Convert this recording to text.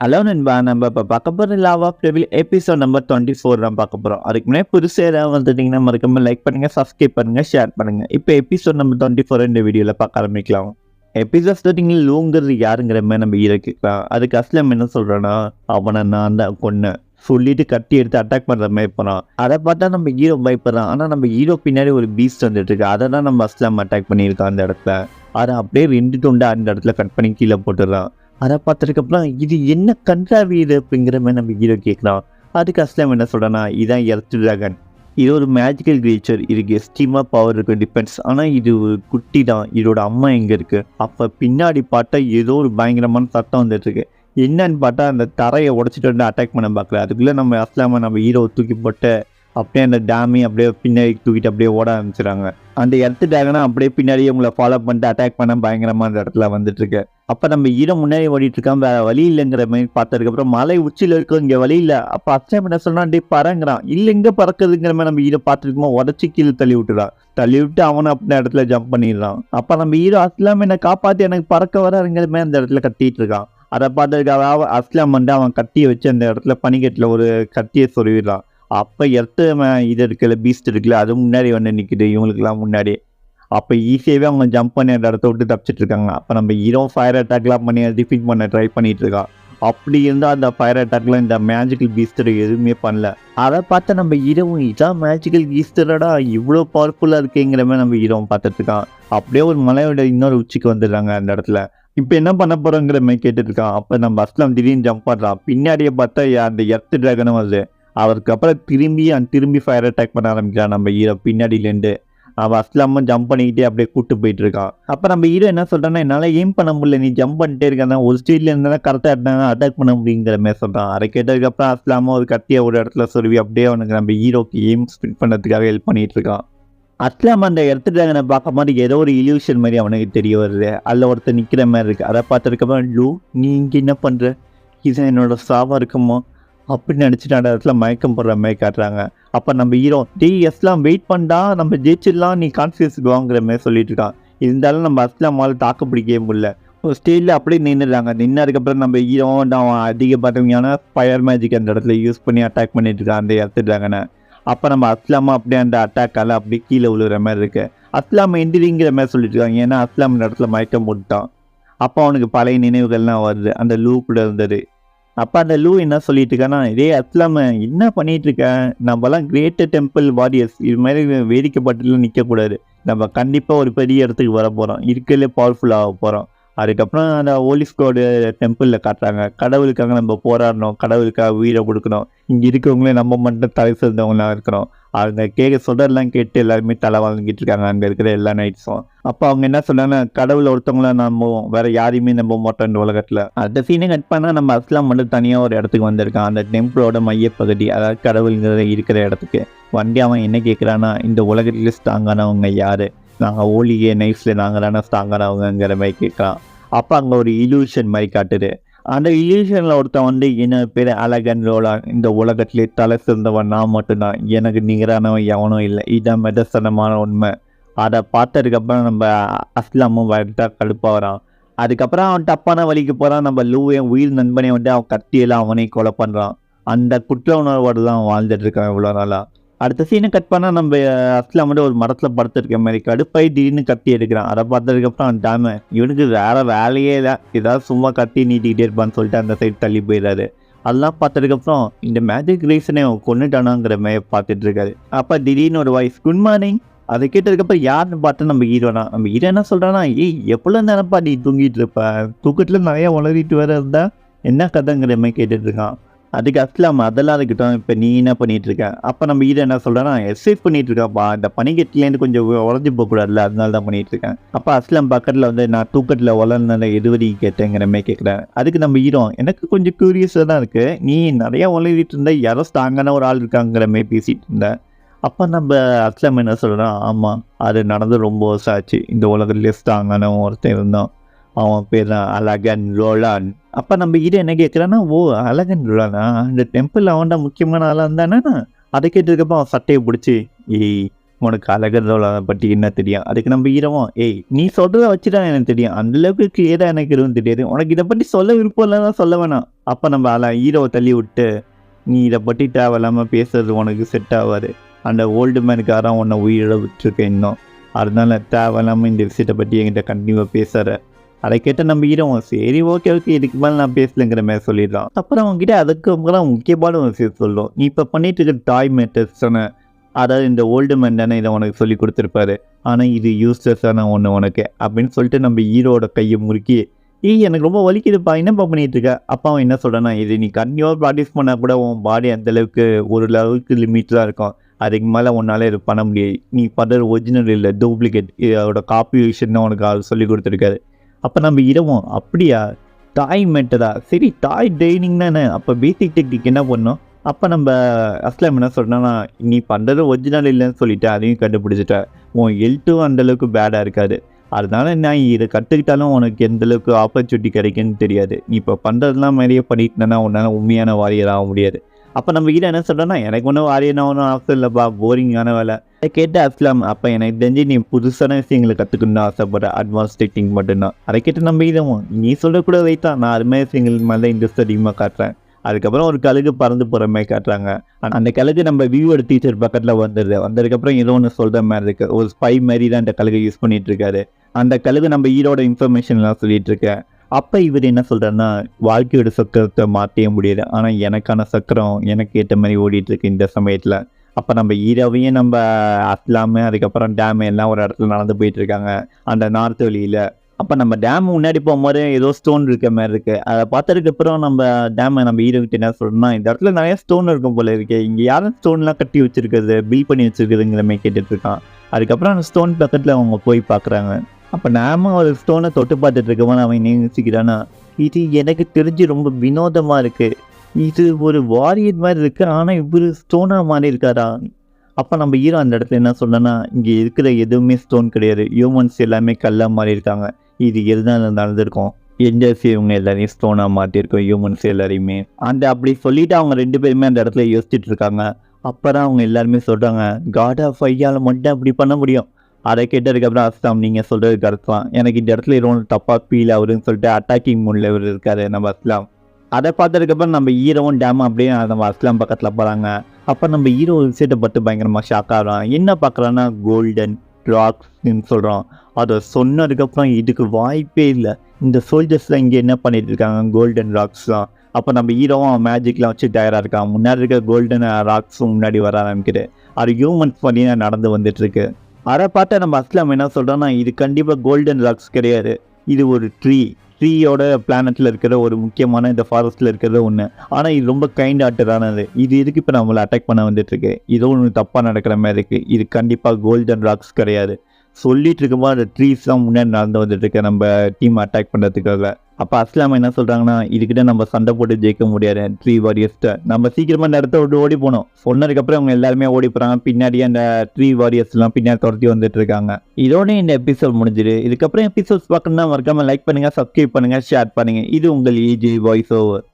Hello நண்பா, நம்ம இப்போ பார்க்க போகிற love of devil episode number 24 தான் பார்க்க போகிறோம். அதுக்கு முன்னாடி புதுசாக ஏதாவது வந்துட்டீங்கன்னா மறக்காம லைக் பண்ணுங்கள், சப்ஸ்கிரைப் பண்ணுங்கள், ஷேர் பண்ணுங்கள். இப்போ எபிசோட் நம்பர் 24 இந்த வீடியோவில் பார்க்க ஆரம்பிக்கலாம். எபிசோட் ஸ்டார்டிங்கில் லூங்கிறது யாருங்கிற மாதிரி நம்ம ஹீரோ கேட்கலாம். அதுக்கு அஸ்லம் என்ன சொல்கிறேன்னா, அவனை நான் தான் கொன்னேன் சொல்லிட்டு கட்டி எடுத்து அட்டாக் பண்ணுற மாதிரி போகிறான். அதை பார்த்தா நம்ம ஹீரோ பயப்படுறான். ஆனால் நம்ம ஹீரோ பின்னாடி ஒரு பீஸ்ட் வந்துட்டு இருக்கு. அதை தான் நம்ம அஸ்லாம் அட்டாக் பண்ணியிருக்கான் அந்த இடத்துல. அதை அப்படியே 2 துண்டா அந்த இடத்துல கட் பண்ணி கீழே போட்டுடுறான். அதை பார்த்ததுக்கப்புறம் இது என்ன கன்றாவி இது அப்படிங்கிற மாதிரி நம்ம ஹீரோ கேட்குறான். அதுக்கு அஸ்லாம் என்ன சொல்கிறேன்னா, இதான் எர்த் டிராகன், இது ஒரு மேஜிக்கல் கிரீச்சர், இதுக்கு எஸ்ட்ரீமாக பவர் இருக்குது, டிபெண்ட்ஸ். ஆனால் இது ஒரு குட்டி தான், இதோட அம்மா எங்கே இருக்குது? அப்போ பின்னாடி பார்த்தா ஏதோ ஒரு பயங்கரமான சத்தம் வந்துட்டுருக்கு. என்னன்னு பார்த்தா அந்த தரையை உடச்சிட்டு வந்து அட்டாக் பண்ண பார்க்கல. அதுக்குள்ளே நம்ம அஸ்லாமை நம்ம ஹீரோவை தூக்கி போட்டு அப்படியே அந்த டேமி அப்படியே பின்னாடி தூக்கிட்டு அப்படியே ஓட ஆரம்பிச்சிடறாங்க. அந்த எர்த் டிராகனை அப்படியே பின்னாடியே உங்களை ஃபாலோ பண்ணிட்டு அட்டாக் பண்ண பயங்கரமாக அந்த இடத்துல வந்துட்டுருக்கு. அப்போ நம்ம ஹீரோ முன்னாடி ஓடிட்டு இருக்கான், வேற வழி இல்லைங்கிற மாதிரி பார்த்ததுக்கப்புறம் மலை உச்சியில் இருக்கும், இங்கே வழி இல்லை. அப்போ அஸ்லாம் என்ன சொன்னா, டே பறங்குறான். இல்லை இங்கே பறக்குதுங்கிற மாதிரி நம்ம ஹீரோ பார்த்துருக்கோம், உடச்சி கீழே தள்ளி விட்டுறான். தள்ளி விட்டு அவனை அப்படின்ற இடத்துல ஜம்ப் பண்ணிடுறான். அப்போ நம்ம ஹீரோ அஸ்லாம் என்னை காப்பாற்றி எனக்கு பறக்க வராருங்கிற மாதிரி அந்த இடத்துல கட்டிட்டு இருக்கான். அதை பார்த்ததுக்காக அஸ்லாம் வந்து அவன் கட்டியை வச்சு அந்த இடத்துல பனிக்கட்டில் ஒரு கட்டியை சொருவிடுறான். அப்போ எர்த்து இது இருக்குல்ல, பீஸ்ட் இருக்குல்ல, அது முன்னாடி வந்து நிற்குது இவங்களுக்குலாம் முன்னாடி. அப்போ ஈஸியாகவே அவங்க ஜம்ப் பண்ணி அந்த இடத்த விட்டு தப்பிச்சிட்டு இருக்காங்க. அப்போ நம்ம ஹீரோ ஃபயர் அட்டாக்லாம் பண்ணி டிஃபீட் பண்ண ட்ரை பண்ணிட்டு இருக்கான். அப்படி இருந்தால் அந்த ஃபயர் அட்டாக்லாம் இந்த மேஜிக்கல் பீஸ்டர் எதுவுமே பண்ணல. அதை பார்த்தா நம்ம ஹீரோவும் இதான் மேஜிக்கல் பீஸ்டரடா இவ்வளோ பவர்ஃபுல்லாக இருக்குங்கிற மாதிரி நம்ம ஹீரோவும் பார்த்துட்டு இருக்கான். அப்படியே ஒரு மலையோட இன்னொரு உச்சிக்கு வந்துடுறாங்க அந்த இடத்துல. இப்போ என்ன பண்ண போகிறோங்கிற மாதிரி கேட்டுட்டு இருக்கான். அப்போ நம்ம அஸ்லாம் திடீர்னு ஜம்ப் பண்ணுறான். பின்னாடியே பார்த்தா அந்த எர்த் டிராகனும் வருது. அவருக்கு அப்புறம் திரும்பி ஃபயர் அட்டாக் பண்ண ஆரம்பிக்கிறான் நம்ம ஹீரோ பின்னாடியிலேருந்து. அவன் அஸ்லாமும் ஜம்ப் பண்ணிக்கிட்டே அப்படியே கூப்பிட்டு போயிட்டு இருக்கான். அப்போ நம்ம ஹீரோ என்ன சொல்கிறான்னா, என்னால் எய்ம் பண்ண முடியல, நீ ஜம்ப் பண்ணிட்டே இருக்காங்க, ஒரு ஸ்டேட்ல இருந்தாலும் கரெக்டாக இருந்தாலும் அட்டாக் பண்ண முடியுங்கிற மாதிரி சொல்கிறான். அதை கேட்டதுக்கப்புறம் அஸ்லாமும் ஒரு கட்டியை ஒரு இடத்துல சொருவி அப்படியே அவனுக்கு நம்ம ஹீரோக்கு எய்ம் ஸ்பிட் பண்ணுறதுக்காக ஹெல்ப் பண்ணிட்டு இருக்கான். அஸ்லாம் அந்த எர்த் டிராகனை பார்க்க மாதிரி ஏதோ ஒரு இல்யூஷன் மாதிரி அவனுக்கு தெரிய வருது. அதில் ஒருத்தர் நிற்கிற மாதிரி இருக்குது. அதை பார்த்ததுக்கப்புறம், லூ நீ இங்கே என்ன பண்ணுற, இது என்னோட சாவாக இருக்குமோ அப்படின்னு நினச்சிட்டு அந்த இடத்துல மயக்கம் போடுற மாதிரி காட்டுறாங்க. அப்போ நம்ம ஹீரோ, அஸ்லாம் வெயிட் பண்ணா, நம்ம ஜெயிச்சிடலாம், நீ கான்ஃபிடன்ஸுக்கு வாங்குற மாதிரி சொல்லிட்டு இருக்கான். இருந்தாலும் நம்ம அஸ்லாமால் தாக்கு பிடிக்கவே முடியல. ஒரு ஸ்டேஜில் அப்படியே நின்றுறாங்க. நின்னதுக்கப்புறம் நம்ம ஹீரோ அவன் அதிக பார்த்தீங்கன்னா ஃபயர் மேஜிக் அந்த இடத்துல யூஸ் பண்ணி அட்டாக் பண்ணிட்டு இருக்கான் அந்த எர்த் டிராகனை. அப்போ நம்ம அஸ்லாமா அப்படியே அந்த அட்டாக்கால் அப்படியே கீழே விழுகிற மாதிரி இருக்குது. அஸ்லாம் எந்திரிங்கிற மாதிரி சொல்லிட்டு இருக்காங்க. ஏன்னா அஸ்லாம் இந்த இடத்துல மயக்கம் போட்டுட்டான். அப்போ அவனுக்கு பழைய நினைவுகள்லாம் வருது, அந்த லூப்பில் இருந்தது. அப்போ அந்த லூ என்ன சொல்லிட்டு இருக்கான்னா, இதே அஸ்லாம் என்ன பண்ணிட்டு இருக்கேன், நம்மலாம் கிரேட்டர் டெம்பிள் வாரியர்ஸ், இது மாதிரி வேடிக்கைப்பட்டுலாம் நிற்கக்கூடாது. நம்ம கண்டிப்பாக ஒரு பெரிய இடத்துக்கு வர போகிறோம், இருக்கிறதுலே பவர்ஃபுல்லாக போகிறோம். அதுக்கப்புறம் அந்த ஹோலி ஸ்குவாட் டெம்பிளில் காட்டுறாங்க, கடவுளுக்காக நம்ம போராடணும், கடவுளுக்காக உயிரை கொடுக்கணும், இங்கே இருக்கவங்களே நம்ம மட்டும் தலை சிறந்தவங்களாம் இருக்கிறோம். அவங்க சொல்கிறதெல்லாம் கேட்டு எல்லாருமே தலை வாங்கிட்டு இருக்காங்க அங்கே இருக்கிற எல்லா நைட்ஸும். அப்போ அவங்க என்ன சொல்கிறாங்கன்னா, கடவுளை ஒருத்தவங்கள நம்புவோம், வேறு யாரையுமே நம்ப மாட்டோம் இந்த உலகத்தில். அந்த சீனை கட் பண்ணால் நம்ம அஸ்லாம் மட்டும் தனியாக ஒரு இடத்துக்கு வந்திருக்கான், அந்த டெம்பிளோட மையப்பகுதி, அதாவது கடவுளுங்கிற இருக்கிற இடத்துக்கு வண்டி. அவன் என்ன கேட்குறான்னா, இந்த உலகத்தில் ஸ்ட்ராங்கானவங்க யார், நாங்கள் ஓலியே நைஃப்ஸில் நாங்கள் தானே ஸ்ட்ராங்கானவங்கிற மாதிரி கேட்குறான். அப்போ அங்கே ஒரு இல்யூஷன் மாதிரி காட்டுது. அந்த இல்யூஷனில் ஒருத்தன் வந்து, என்ன பேர் அலகன் ரோலான், இந்த உலகத்திலே தலை சிறந்தவன் நான் மட்டும்தான், எனக்கு நிகரானவன் எவனும் இல்லை, இதான் மெதசனமான உண்மை. அதை பார்த்ததுக்கப்புறம் நம்ம அஸ்லாமும் வரட்டா கடுப்பாக வரான். அதுக்கப்புறம் அவன் தப்பான வழிக்கு போகிறான். நம்ம லூவையும் உயிர் நண்பனை வந்து அவன் கத்தியெல்லாம் அவனை கொலை பண்ணுறான். அந்த குற்ற உணர்வோடு தான் வாழ்ந்துட்டு இருக்கான் இவ்வளோ நாளாக. அடுத்த சீனை கட் பண்ணால் நம்ம அஸ்லாம் வந்து ஒரு மரத்தில் படுத்துருக்க மாதிரி கடுப்பாய் திடீர்னு கத்தி எடுக்கிறான். அதை பார்த்ததுக்கப்புறம் டாம இவனுக்கு வேறு வேலையே இல்லை, ஏதாவது சும்மா கத்தி நீட்டிக்கிட்டே இருப்பான்னு சொல்லிட்டு அந்த சைடு தள்ளி போயிடாரு. அதெல்லாம் பார்த்ததுக்கப்புறம் இந்த மேஜிக் ரீசனே கொண்டுட்டானாங்கிற மாதிரி பார்த்துட்டு இருக்காரு. அப்போ திடீர்னு ஒரு வாய்ஸ், குட் மார்னிங். அதை கேட்டதுக்கப்புறம் யாருன்னு பார்த்தா நம்ம ஹீரோனா. நம்ம ஹீரோ என்ன சொல்கிறான்னா, எப்போல்லாம் நினைப்பா நீ தூங்கிட்டு இருப்ப, தூக்கத்தில் நிறையா உளறிட்டு வர இருந்தா என்ன கதைங்கிற மாதிரி கேட்டுட்டு இருக்கான். அதுக்கு அஸ்லாம், அதெல்லாம் இருக்கட்டும், இப்போ நீ என்ன பண்ணிட்டு இருக்க. அப்போ நம்ம ஹீரோ என்ன சொல்கிறான்னா, எக்ஸசைஸ் பண்ணிட்டு இருக்காப்பா, இந்த பனிக்கட்டிலேருந்து கொஞ்சம் உடஞ்சி போகக்கூடாதுல்ல, அதனால தான் பண்ணிட்டு இருக்கேன். அப்போ அஸ்லாம் பக்கத்தில் வந்து, நான் தூக்கத்தில் உளர்ன எதுவரி கேட்டேங்கிற மாதிரி கேட்குறேன். அதுக்கு நம்ம ஹீரோ, எனக்கு கொஞ்சம் க்யூரியஸாக தான் இருக்குது, நீ நிறையா உளறிட்டு இருந்தா யாரோ ஸ்ட்ராங்கான ஒரு ஆள் இருக்காங்கிற மாதிரி பேசிகிட்டு இருந்தேன். அப்போ நம்ம அஸ்லாம் என்ன சொல்கிறான், ஆமாம் அது நடந்து ரொம்ப வருஷம் ஆச்சு, இந்த உலகத்துலேயே ஸ்ட்ராங்கான ஒருத்தன் இருந்தான், அவன் பேர் தான் அலகன் ரோலான். அப்போ நம்ம ஹீரோ என்ன கேட்குறான்னா, ஓ அலகன் ரோலானா, அந்த டெம்பிள் அவன்டா முக்கியமான ஆளாக இருந்தானா. அதை கேட்டதுக்கப்புறம் அவன் சட்டையை பிடிச்சி, உனக்கு அழகர்தோலை பற்றி என்ன தெரியும்? அதுக்கு நம்ம ஹீரோவும், ஏய் நீ சொல்றத வச்சு தான் எனக்கு தெரியும். அந்த அளவுக்கு கிளியரா எனக்கு எதுவும் தெரியாது. உனக்கு இதை பற்றி சொல்ல விருப்பம் இல்லைன்னா சொல்ல வேணாம். அப்போ நம்ம ஹீரோவை தள்ளி விட்டு, நீ இதை பற்றி தேவையில்லாமல் பேசுறது உனக்கு செட் ஆகாது. அந்த ஓல்டு மேனுக்காரன் உன்னை உயிரிழ விட்டுருக்க இன்னும். அதனால தேவையில்லாமல் இந்த விஷயத்தை பற்றி என்கிட்ட கண்டிப்பாக பேசுகிற. அதை கேட்ட நம்ம ஹீரோவும், சரி ஓகே இதுக்கு மேலே நான் பேசலைங்கிற மாதிரி சொல்லிடுறான். அப்புறம் அவங்ககிட்ட அதுக்கு அப்புறம் முக்கியமான ஒரு விஷயம் சொல்லும். நீ இப்போ பண்ணிட்டு இருக்க டாய் மேட்டர்ஸ் தானே, அதாவது இந்த ஓல்டு மேன் தானே இதை உனக்கு சொல்லி கொடுத்துருப்பாரு. ஆனால் இது யூஸ்லெஸ்ஸான ஒன்று உனக்கு அப்படின்னு சொல்லிட்டு நம்ம ஹீரோட கையை முறுக்கி, எனக்கு ரொம்ப வலிக்குதுப்பா, என்னப்பா பண்ணிட்டு இருக்க? அப்பா அவன் என்ன சொல்கிறான்னா, இது நீ கண்டிப்பாக ப்ராக்டிஸ் பண்ணால் கூட உன் பாடி அந்தளவுக்கு ஒரு லெவலுக்கு லிமிட் தான் இருக்கும். அதுக்கு மேலே உன்னால் இது பண்ண முடியாது. நீ பண்ணுறது ஒரிஜினல் இல்லை, டூப்ளிகேட். இதோட காப்பி விஷயம் தான் உனக்கு அது சொல்லி கொடுத்துருக்காரு. அப்போ நம்ம ஹீரோவும், அப்படியா டாய் மெட்டதா, சரி டாய் ட்ரைனிங் தானே, அப்போ பேசிக் டெக்னிக் என்ன பண்ணோம்? அப்போ நம்ம அஸ்லாம் என்ன சொல்கிறேன்னா, நீ பண்ணுறது ஒரிஜினல் இல்லைன்னு சொல்லிட்டு அதையும் கண்டுபிடிச்சிட்டேன். உன் ஹெல்த்தும் அந்தளவுக்கு பேடாக இருக்காது. அதனால நான் இதை கற்றுக்கிட்டாலும் உனக்கு எந்தளவுக்கு ஆப்பர்ச்சுனிட்டி கிடைக்குன்னு தெரியாது. நீ இப்போ பண்ணுறதுலாம் மாதிரியே பண்ணிட்டுனா உன்னால் உண்மையான வாரியர் ஆக முடியாது. அப்போ நம்ம ஹீரோ என்ன சொல்கிறேன்னா, எனக்கு ஒன்றும் வாரியனா ஒன்றும் ஆசை இல்லைப்பா, போரிங்கான வேலை. அதை கேட்டு அஸ்லாம், அப்போ எனக்கு தெரிஞ்சு நீ புதுசான விஷயங்களை கற்றுக்கணும்னு ஆசைப்படுற, அட்வான்ஸ் டெக்னிக் மட்டும்தான். அதை கேட்டு நம்ம ஹீரோவும், நீ சொல்லக்கூட வைத்தான், நான் அது மாதிரி விஷயங்கள் மேலே இன்ட்ரெஸ்ட் அதிகமாக காட்டுறேன். அதுக்கப்புறம் ஒரு கழுகு பறந்து போகிற மாதிரி காட்டுறாங்க. அந்த கழுகு நம்ம வியூவோட டீச்சர் பக்கத்தில் வந்ததுக்கப்புறம் ஏதோ ஒன்று சொல்கிற மாதிரி இருக்குது. ஒரு ஸ்பை மாதிரி தான் அந்த கழுகை யூஸ் பண்ணிகிட்டு இருக்காரு. அந்த கழுகு நம்ம ஹீரோட இன்ஃபர்மேஷன்லாம் சொல்லிட்டு இருக்கேன். அப்போ இவர் என்ன சொல்கிறாருன்னா, வாழ்க்கையோட சக்கரத்தை மாற்றவே முடியாது, ஆனால் எனக்கான சக்கரம் எனக்கு ஏற்ற மாதிரி ஓடிட்டுருக்கு இந்த சமயத்தில். அப்போ நம்ம ஹீரோவையும் நம்ம அஸ்லாமு அதுக்கப்புறம் டேமு எல்லாம் ஒரு இடத்துல நடந்து போயிட்டுருக்காங்க அந்த நார்த் வழியில். அப்போ நம்ம டேம் முன்னாடி போகும்போது ஏதோ ஸ்டோன் இருக்க மாதிரி இருக்குது. அதை பார்த்ததுக்கப்புறம் நம்ம ஹீரோ கிட்ட என்ன சொல்கிறோம்னா, இந்த இடத்துல நிறைய ஸ்டோன் இருக்கும் போல இருக்கு, இங்கே யாரும் ஸ்டோன்லாம் கட்டி வச்சுருக்குது, பில் பண்ணி வச்சுருக்குதுங்கிற மாதிரி கேட்டுட்ருக்கான். அதுக்கப்புறம் அந்த ஸ்டோன் பக்கத்தில் அவங்க போய் பார்க்குறாங்க. அப்போ நாம ஒரு ஸ்டோனை தொட்டு பார்த்துட்டு இருக்கவன் அவன் நினைச்சுக்கிறானா, இது எனக்கு தெரிஞ்சு ரொம்ப வினோதமாக இருக்குது, இது ஒரு வாரியர் மாதிரி இருக்குது, ஆனால் இவர் ஸ்டோனாக மாறி இருக்காரா? அப்போ நம்ம ஹீரோ அந்த இடத்துல என்ன சொல்கிறேன்னா, இங்கே இருக்கிற எதுவுமே ஸ்டோன் கிடையாது, ஹியூமன்ஸ் எல்லாமே கல்லாக மாறி இருக்காங்க. இது எதுதான் நடந்திருக்கும், எந்த இவங்க எல்லாரையும் ஸ்டோனாக மாற்றிருக்கோம், ஹியூமன்ஸ் எல்லாரையுமே. அப்படி சொல்லிவிட்டு அவங்க 2 பேருமே அந்த இடத்துல யோசிச்சுட்டு இருக்காங்க. அப்போ தான் அவங்க எல்லாருமே சொல்கிறாங்க, காட் ஆஃப் ஐயால் மட்டும் அப்படி பண்ண முடியும். அதை கேட்டதுக்கப்புறம் அஸ்லாம், நீங்கள் சொல்கிறது கரெக்ட் தான், எனக்கு இந்த இடத்துல எதுவும் தப்பாக ஃபீல் ஆகுதுன்னு சொல்லிட்டு அட்டாக்கிங் மூடில் இவர் இருக்காரு நம்ம அஸ்லாம். அதை பார்த்ததுக்கப்புறம் நம்ம ஹீரோவும் டேமும் அப்படியே நம்ம அஸ்லாம் பக்கத்தில் போகிறாங்க. அப்போ நம்ம ஹீரோ விஷயத்தை பார்த்து பயங்கரமாக ஷாக் ஆகிறான். என்ன பார்க்குறான்னா, கோல்டன் ராக்ஸ்ன்னு சொல்கிறோம். அதை சொன்னதுக்கப்புறம் இதுக்கு வாய்ப்பே இல்லை, இந்த சோல்ஜர்ஸ்லாம் இங்கே என்ன பண்ணிட்டு இருக்காங்க, கோல்டன் ராக்ஸ்லாம். அப்போ நம்ம ஹீரோவும் மேஜிக்லாம் வச்சு தயாராக இருக்கான். முன்னாடி இருக்க கோல்டன் ராக்ஸும் முன்னாடி வர ஆரம்பிக்குது. அது ஹியூமன்ஸ் பண்ணினா நடந்து வந்துட்டுருக்கு. அதை பார்த்தா நம்ம அஸ்லாம் என்ன சொல்கிறோன்னா, இது கண்டிப்பாக கோல்டன் ராக்ஸ் கிடையாது, இது ஒரு ட்ரீயோட பிளானட்டில் இருக்கிற ஒரு முக்கியமான இந்த ஃபாரஸ்ட்டில் இருக்கிறது ஒன்று. ஆனால் இது ரொம்ப கைண்ட் ஆர்டரானது. இது எதுக்கு இப்போ நம்மளை அட்டாக் பண்ண வந்துட்டுருக்கு, ஏதோ ஒன்று தப்பாக நடக்கிற மாதிரி இருக்குது, இது கண்டிப்பாக கோல்டன் ராக்ஸ் கிடையாது. சொல்லிட்டு இருக்கும்போது அந்த ட்ரீஸ் தான் முன்னாடி நடந்து வந்துட்டுருக்கு நம்ம டீம் அட்டாக் பண்ணுறதுக்காக. அப்போ அஸ்லாம் என்ன சொல்கிறாங்கன்னா, இதுக்கிட்ட நம்ம சண்டை போட்டு ஜெயிக்க முடியாது, ட்ரீ வாரியர்ஸ்ட்டை நம்ம சீக்கிரமாக அந்த இடத்த விட்டு ஓடி போனோம். சொன்னதுக்கப்புறம் அவங்க எல்லாருமே ஓடி போகிறாங்க. பின்னாடியே அந்த ட்ரீ வாரியர்ஸ்லாம் பின்னாடி துரத்தி வந்துட்டு இருக்காங்க. இதோட இந்த எபிசோட் முடிஞ்சிடு. இதுக்கப்புறம் எபிசோட்ஸ் பார்க்கணுன்னா மறக்காமல் லைக் பண்ணுங்கள், சப்ஸ்கிரைப் பண்ணுங்கள், ஷேர் பண்ணுங்கள். இது உங்கள் EJ வாய்ஸ் ஓவர்.